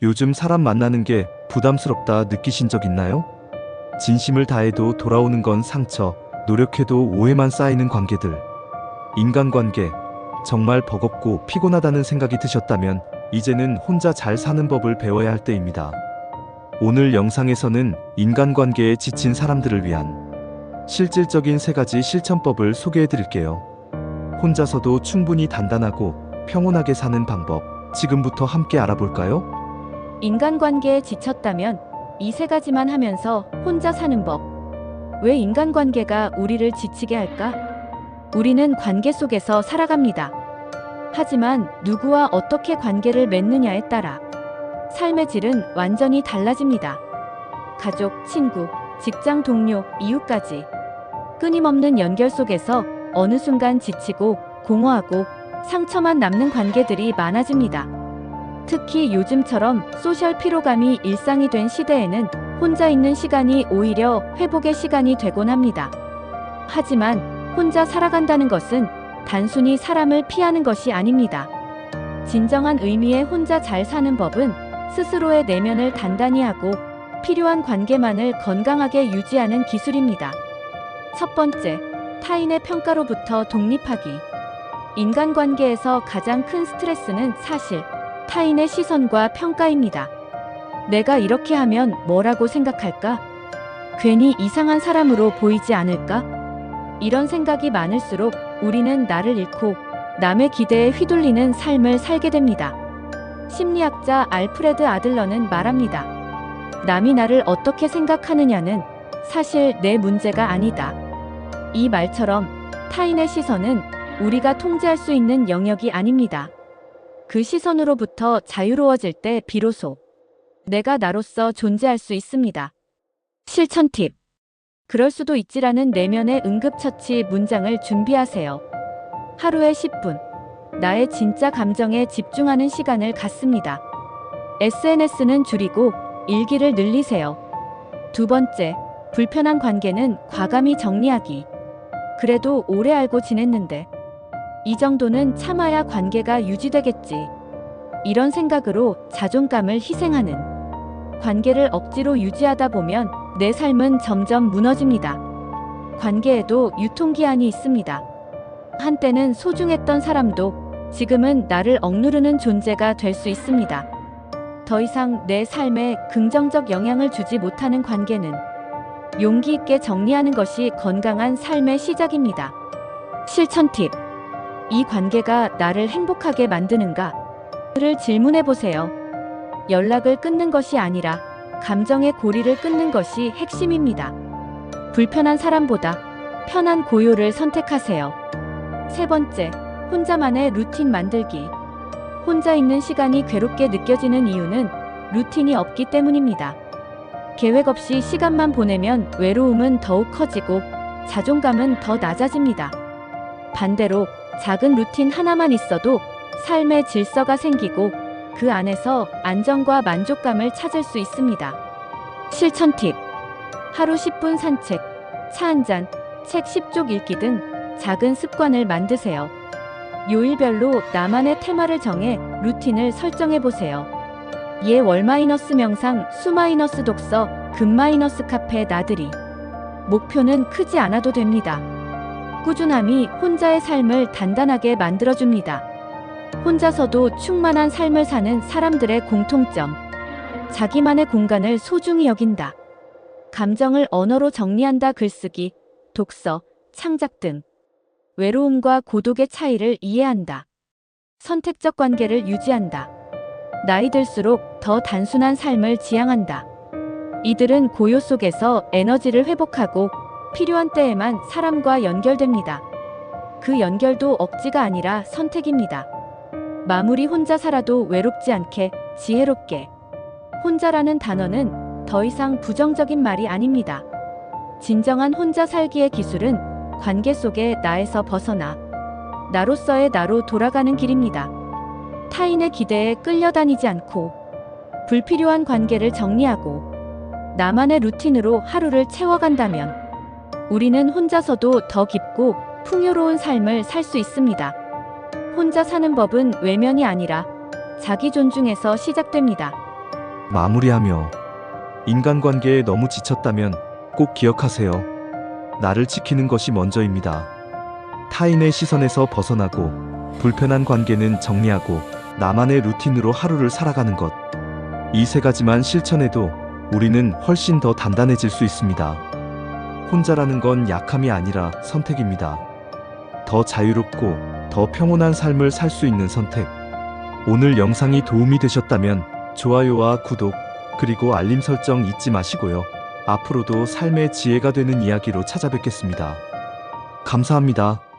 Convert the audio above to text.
요즘 사람 만나는 게 부담스럽다 느끼신 적 있나요? 진심을 다해도 돌아오는 건 상처, 노력해도 오해만 쌓이는 관계들. 인간관계, 정말 버겁고 피곤하다는 생각이 드셨다면 이제는 혼자 잘 사는 법을 배워야 할 때입니다. 오늘 영상에서는 인간관계에 지친 사람들을 위한 실질적인 3가지 실천법을 소개해 드릴게요. 혼자서도 충분히 단단하고 평온하게 사는 방법, 지금부터 함께 알아볼까요? 인간관계에 지쳤다면 이 3가지만 하면서 혼자 사는 법. 왜 인간관계가 우리를 지치게 할까? 우리는 관계 속에서 살아갑니다. 하지만 누구와 어떻게 관계를 맺느냐에 따라 삶의 질은 완전히 달라집니다. 가족, 친구, 직장 동료, 이웃까지 끊임없는 연결 속에서 어느 순간 지치고 공허하고 상처만 남는 관계들이 많아집니다. 특히 요즘처럼 소셜 피로감이 일상이 된 시대에는 혼자 있는 시간이 오히려 회복의 시간이 되곤 합니다. 하지만 혼자 살아간다는 것은 단순히 사람을 피하는 것이 아닙니다. 진정한 의미의 혼자 잘 사는 법은 스스로의 내면을 단단히 하고 필요한 관계만을 건강하게 유지하는 기술입니다. 첫 번째, 타인의 평가로부터 독립하기. 인간관계에서 가장 큰 스트레스는 사실 타인의 시선과 평가입니다. 내가 이렇게 하면 뭐라고 생각할까? 괜히 이상한 사람으로 보이지 않을까? 이런 생각이 많을수록 우리는 나를 잃고 남의 기대에 휘둘리는 삶을 살게 됩니다. 심리학자 알프레드 아들러는 말합니다. 남이 나를 어떻게 생각하느냐는 사실 내 문제가 아니다. 이 말처럼 타인의 시선은 우리가 통제할 수 있는 영역이 아닙니다. 그 시선으로부터 자유로워질 때 비로소 내가 나로서 존재할 수 있습니다. 실천 팁. 그럴 수도 있지라는 내면의 응급처치 문장을 준비하세요. 하루에 10분. 나의 진짜 감정에 집중하는 시간을 갖습니다. SNS는 줄이고 일기를 늘리세요. 두 번째, 불편한 관계는 과감히 정리하기. 그래도 오래 알고 지냈는데 이 정도는 참아야 관계가 유지되겠지. 이런 생각으로 자존감을 희생하는 관계를 억지로 유지하다 보면 내 삶은 점점 무너집니다. 관계에도 유통기한이 있습니다. 한때는 소중했던 사람도 지금은 나를 억누르는 존재가 될 수 있습니다. 더 이상 내 삶에 긍정적 영향을 주지 못하는 관계는 용기 있게 정리하는 것이 건강한 삶의 시작입니다. 실천 팁. 이 관계가 나를 행복하게 만드는가? 를 질문해 보세요. 연락을 끊는 것이 아니라 감정의 고리를 끊는 것이 핵심입니다. 불편한 사람보다 편한 고요를 선택하세요. 세 번째, 혼자만의 루틴 만들기. 혼자 있는 시간이 괴롭게 느껴지는 이유는 루틴이 없기 때문입니다. 계획 없이 시간만 보내면 외로움은 더욱 커지고 자존감은 더 낮아집니다. 반대로 작은 루틴 하나만 있어도 삶의 질서가 생기고 그 안에서 안정과 만족감을 찾을 수 있습니다. 실천 팁. 하루 10분 산책, 차 한잔, 책 10쪽 읽기 등 작은 습관을 만드세요. 요일별로 나만의 테마를 정해 루틴을 설정해 보세요. 월 마이너스 명상, 수 마이너스 독서, 금 마이너스 카페 나들이. 목표는 크지 않아도 됩니다. 꾸준함이 혼자의 삶을 단단하게 만들어줍니다. 혼자서도 충만한 삶을 사는 사람들의 공통점. 자기만의 공간을 소중히 여긴다. 감정을 언어로 정리한다. 글쓰기, 독서, 창작 등. 외로움과 고독의 차이를 이해한다. 선택적 관계를 유지한다. 나이 들수록 더 단순한 삶을 지향한다. 이들은 고요 속에서 에너지를 회복하고 필요한 때에만 사람과 연결됩니다. 그 연결도 억지가 아니라 선택입니다. 마무리. 혼자 살아도 외롭지 않게, 지혜롭게. 혼자라는 단어는 더 이상 부정적인 말이 아닙니다. 진정한 혼자 살기의 기술은 관계 속의 나에서 벗어나 나로서의 나로 돌아가는 길입니다. 타인의 기대에 끌려다니지 않고 불필요한 관계를 정리하고 나만의 루틴으로 하루를 채워간다면 우리는 혼자서도 더 깊고 풍요로운 삶을 살 수 있습니다. 혼자 사는 법은 외면이 아니라 자기 존중에서 시작됩니다. 마무리하며 인간관계에 너무 지쳤다면 꼭 기억하세요. 나를 지키는 것이 먼저입니다. 타인의 시선에서 벗어나고 불편한 관계는 정리하고 나만의 루틴으로 하루를 살아가는 것. 이 세 가지만 실천해도 우리는 훨씬 더 단단해질 수 있습니다. 혼자라는 건 약함이 아니라 선택입니다. 더 자유롭고 더 평온한 삶을 살 수 있는 선택. 오늘 영상이 도움이 되셨다면 좋아요와 구독, 그리고 알림 설정 잊지 마시고요. 앞으로도 삶의 지혜가 되는 이야기로 찾아뵙겠습니다. 감사합니다.